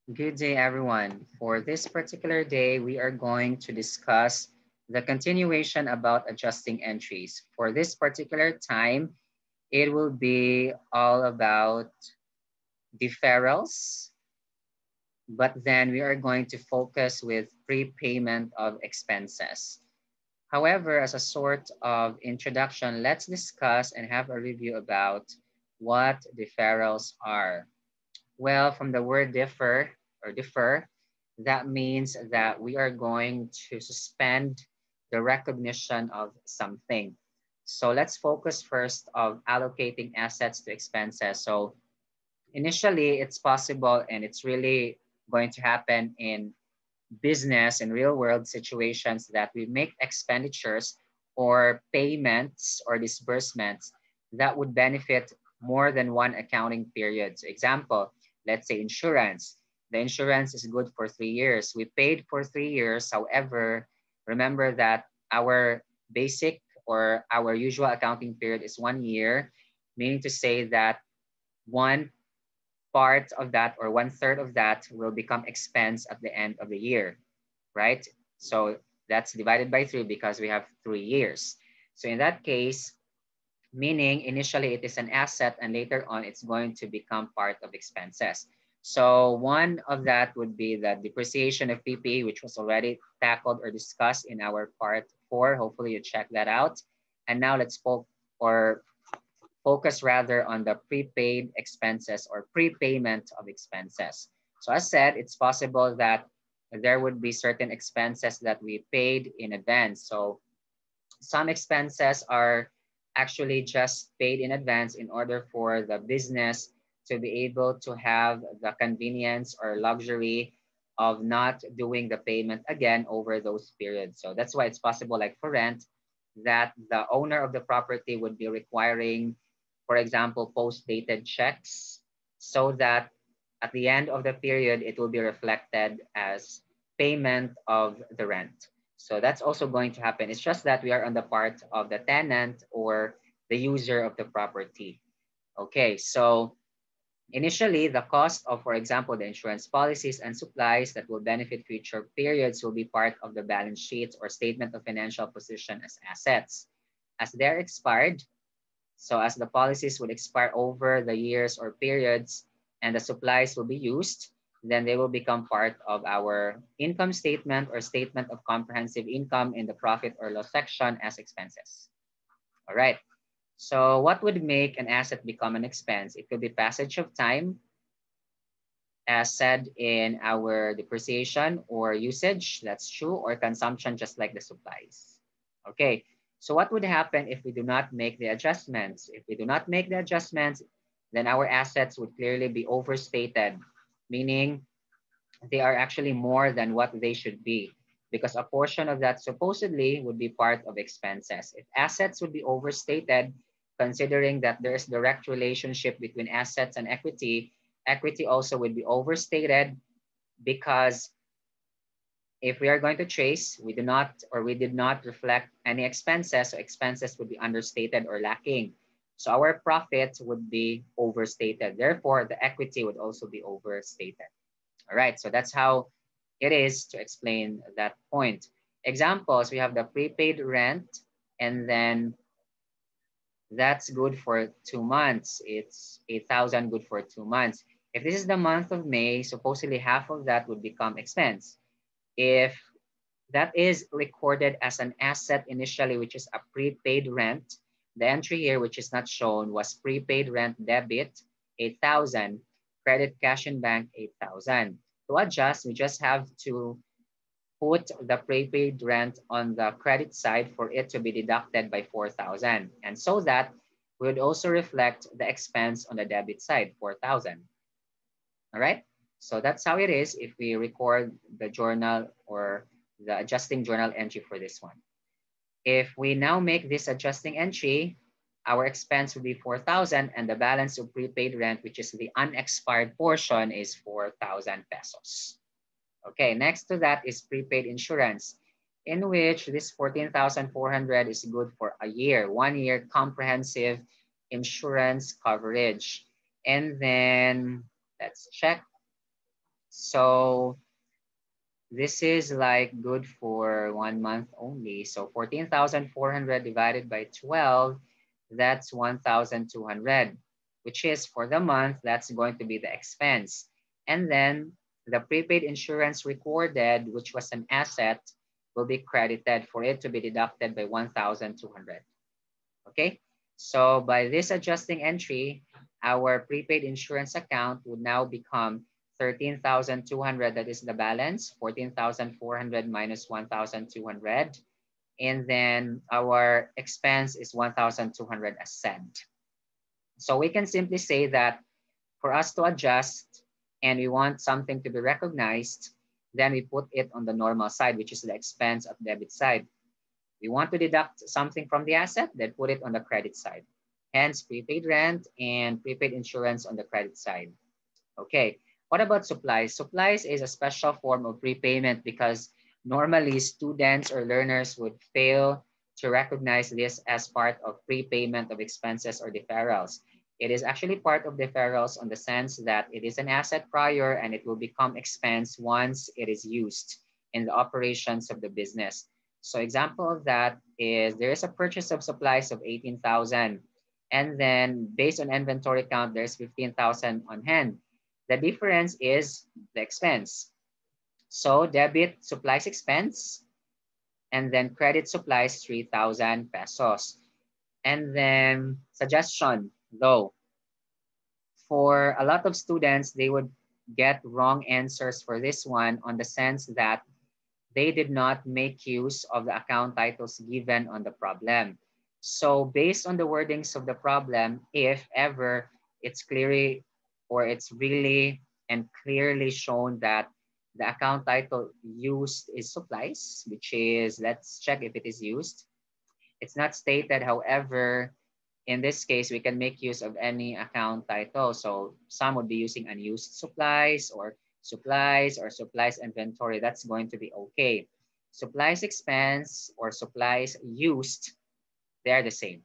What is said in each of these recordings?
Good day, everyone. For this particular day, we are going to discuss the continuation about adjusting entries. For this particular time, it will be all about deferrals, but then we are going to focus with prepayment of expenses. However, as a sort of introduction, let's discuss and have a review about what deferrals are. Well, from the word defer, that means that we are going to suspend the recognition of something. So let's focus first of allocating assets to expenses. So initially, it's possible and it's really going to happen in business and real world situations that we make expenditures or payments or disbursements that would benefit more than one accounting period. So example, let's say insurance. The insurance is good for 3 years. We paid for 3 years. However, remember that our basic or our usual accounting period is 1 year, meaning to say that one part of that or one third of that will become expense at the end of the year, right? So that's divided by 3 because we have 3 years. So in that case, meaning initially it is an asset and later on it's going to become part of expenses. So one of that would be the depreciation of PPE, which was already tackled or discussed in our part 4. Hopefully you check that out. And now let's focus rather on the prepaid expenses or prepayment of expenses. So as said, it's possible that there would be certain expenses that we paid in advance. So some expenses are actually just paid in advance in order for the business to be able to have the convenience or luxury of not doing the payment again over those periods. So that's why it's possible, like for rent, that the owner of the property would be requiring, for example, post-dated checks so that at the end of the period, it will be reflected as payment of the rent. So that's also going to happen. It's just that we are on the part of the tenant or the user of the property. Okay, so initially, the cost of, for example, the insurance policies and supplies that will benefit future periods will be part of the balance sheet or statement of financial position as assets. As they're expired, so as the policies would expire over the years or periods and the supplies will be used, then they will become part of our income statement or statement of comprehensive income in the profit or loss section as expenses. All right. So what would make an asset become an expense? It could be passage of time, as said in our depreciation or usage, that's true, or consumption, just like the supplies. Okay, so what would happen if we do not make the adjustments? If we do not make the adjustments, then our assets would clearly be overstated, meaning they are actually more than what they should be because a portion of that supposedly would be part of expenses. If assets would be overstated, considering that there's direct relationship between assets and equity, equity also would be overstated because if we are going to trace, we do not or we did not reflect any expenses, so expenses would be understated or lacking. So our profit would be overstated. Therefore, the equity would also be overstated. All right, so that's how it is to explain that point. Examples, we have the prepaid rent, and then that's good for 2 months. It's 8,000 good for 2 months. If this is the month of May, supposedly half of that would become expense. If that is recorded as an asset initially, which is a prepaid rent, the entry here, which is not shown, was prepaid rent debit, 8,000, credit cash in bank, 8,000. To adjust, we just have to put the prepaid rent on the credit side for it to be deducted by 4,000. And so that would also reflect the expense on the debit side, 4,000. All right. So that's how it is if we record the journal or the adjusting journal entry for this one. If we now make this adjusting entry, our expense will be 4,000 and the balance of prepaid rent, which is the unexpired portion, is 4,000 pesos. Okay, next to that is prepaid insurance, in which this 14,400 is good for a year, 1 year comprehensive insurance coverage. And then let's check. So this is like good for 1 month only. So 14,400 divided by 12, that's 1,200, which is for the month, that's going to be the expense. And then the prepaid insurance recorded, which was an asset, will be credited for it to be deducted by 1,200. Okay, so by this adjusting entry, our prepaid insurance account would now become 13,200. That is the balance, 14,400 minus 1,200. And then our expense is 1,200 as said. So we can simply say that for us to adjust and we want something to be recognized, then we put it on the normal side, which is the expense of debit side. We want to deduct something from the asset, then put it on the credit side. Hence, prepaid rent and prepaid insurance on the credit side. Okay, what about supplies? Supplies is a special form of prepayment because normally students or learners would fail to recognize this as part of prepayment of expenses or deferrals. It is actually part of deferrals on the sense that it is an asset prior and it will become expense once it is used in the operations of the business. So example of that is there is a purchase of supplies of 18,000 and then based on inventory count, there's 15,000 on hand. The difference is the expense. So debit supplies expense and then credit supplies 3,000 pesos. And then suggestion though, for a lot of students, they would get wrong answers for this one on the sense that they did not make use of the account titles given on the problem. So based on the wordings of the problem, if ever it's clearly or it's really and clearly shown that the account title used is supplies, which is, let's check if it is used. It's not stated, however, in this case, we can make use of any account title. So some would be using unused supplies or supplies inventory. That's going to be okay. Supplies expense or supplies used, they're the same.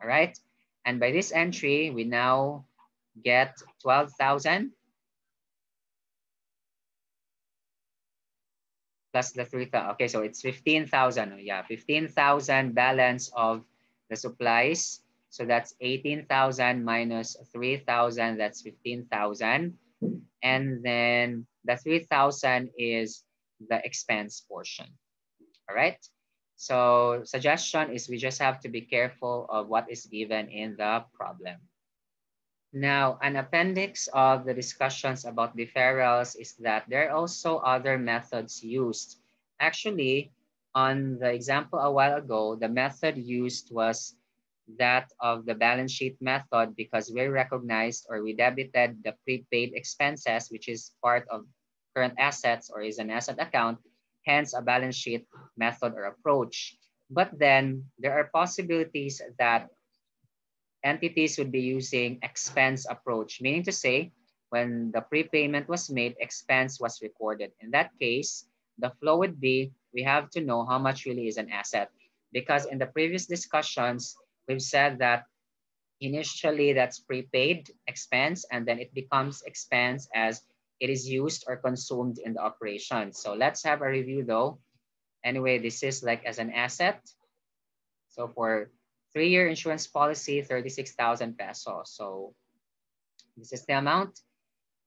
All right. And by this entry, we now get 12,000 plus the 3,000. Okay, so it's 15,000. Yeah, 15,000 balance of the supplies. So that's 18,000 minus 3,000. That's 15,000. And then the 3,000 is the expense portion. All right. So suggestion is we just have to be careful of what is given in the problem. Now, an appendix of the discussions about deferrals is that there are also other methods used. Actually, on the example a while ago, the method used was that of the balance sheet method because we recognized or we debited the prepaid expenses, which is part of current assets or is an asset account, hence a balance sheet method or approach. But then there are possibilities that entities would be using expense approach, meaning to say when the prepayment was made, expense was recorded. In that case, the flow would be, we have to know how much really is an asset. Because in the previous discussions, we've said that initially that's prepaid expense and then it becomes expense as it is used or consumed in the operation. So let's have a review though. Anyway, this is like as an asset. So for 3-year insurance policy, 36,000 pesos. So this is the amount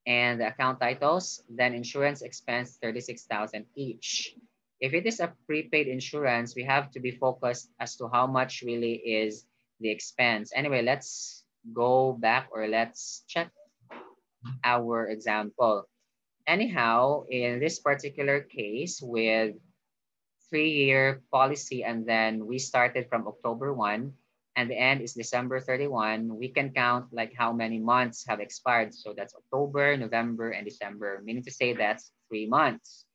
and the account titles, then insurance expense 36,000 each. If it is a prepaid insurance, we have to be focused as to how much really is the expense. Anyway, let's go back or let's check our example. Anyhow, in this particular case with 3-year policy and then we started from October 1 and the end is December 31, we can count like how many months have expired. So that's October, November, and December, meaning to say that's 3 months.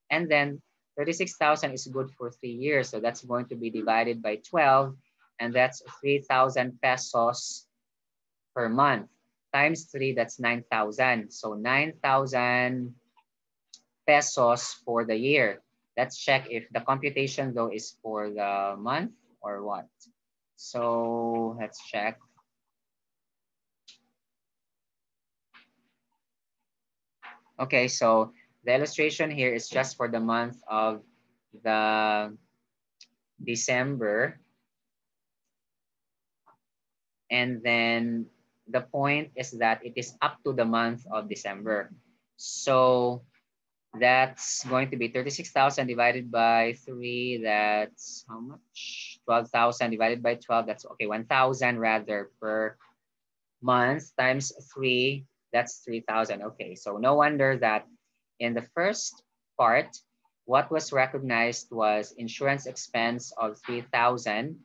And then 36,000 is good for 3 years. So that's going to be divided by 12 and that's 3,000 pesos per month. Times 3, that's 9,000. So 9,000 pesos for the year. Let's check if the computation though is for the month or what. So let's check. Okay, so the illustration here is just for the month of the December. And then the point is that it is up to the month of December. So that's going to be 36,000 divided by 3. That's how much? 12,000 divided by 12. That's okay, 1,000 rather per month times 3. That's 3,000. Okay, so no wonder that in the first part, what was recognized was insurance expense of 3,000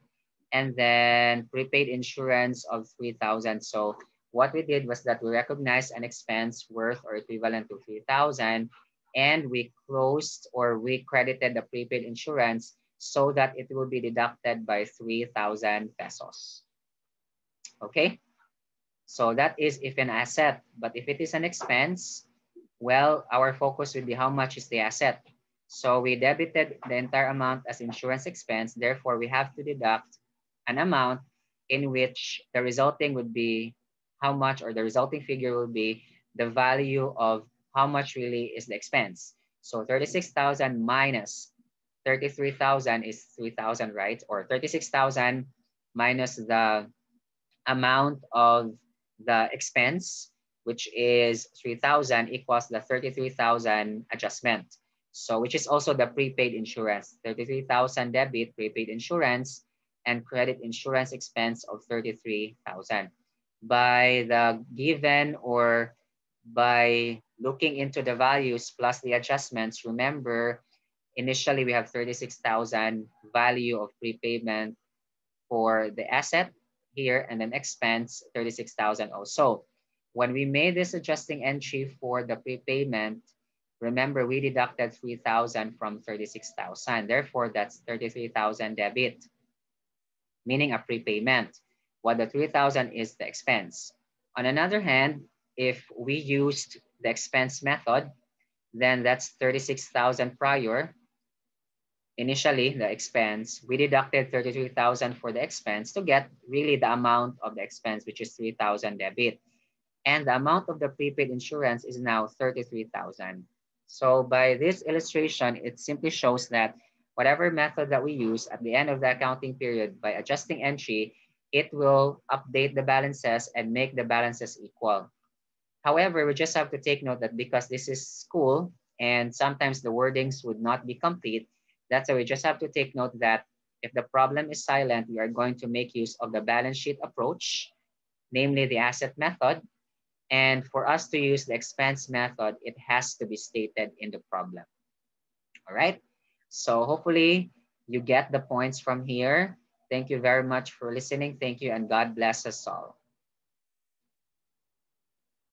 and then prepaid insurance of 3,000. So what we did was that we recognized an expense worth or equivalent to 3,000 and we closed or we credited the prepaid insurance so that it will be deducted by 3,000 pesos. Okay, so that is if an asset, but if it is an expense, well, our focus would be how much is the asset. So we debited the entire amount as insurance expense. Therefore, we have to deduct an amount in which the resulting would be how much, or the resulting figure will be the value of how much really is the expense. So 36,000 minus 33,000 is 3,000, right? Or 36,000 minus the amount of the expense, which is 3,000, equals the 33,000 adjustment. So which is also the prepaid insurance, 33,000 debit prepaid insurance and credit insurance expense of 33,000. By the given or by looking into the values plus the adjustments, remember initially we have 36,000 value of prepayment for the asset here and then expense 36,000 also. When we made this adjusting entry for the prepayment, remember we deducted 3,000 from 36,000. Therefore, that's 33,000 debit, meaning a prepayment. What the 3,000 is the expense. On another hand, if we used the expense method, then that's 36,000 prior. Initially, the expense, we deducted 33,000 for the expense to get really the amount of the expense, which is 3,000 debit. And the amount of the prepaid insurance is now 33,000. So by this illustration, it simply shows that whatever method that we use at the end of the accounting period by adjusting entry, it will update the balances and make the balances equal. However, we just have to take note that because this is school and sometimes the wordings would not be complete, that's why we just have to take note that if the problem is silent, we are going to make use of the balance sheet approach, namely the asset method. And for us to use the expense method, it has to be stated in the problem. All right. So hopefully you get the points from here. Thank you very much for listening. Thank you and God bless us all.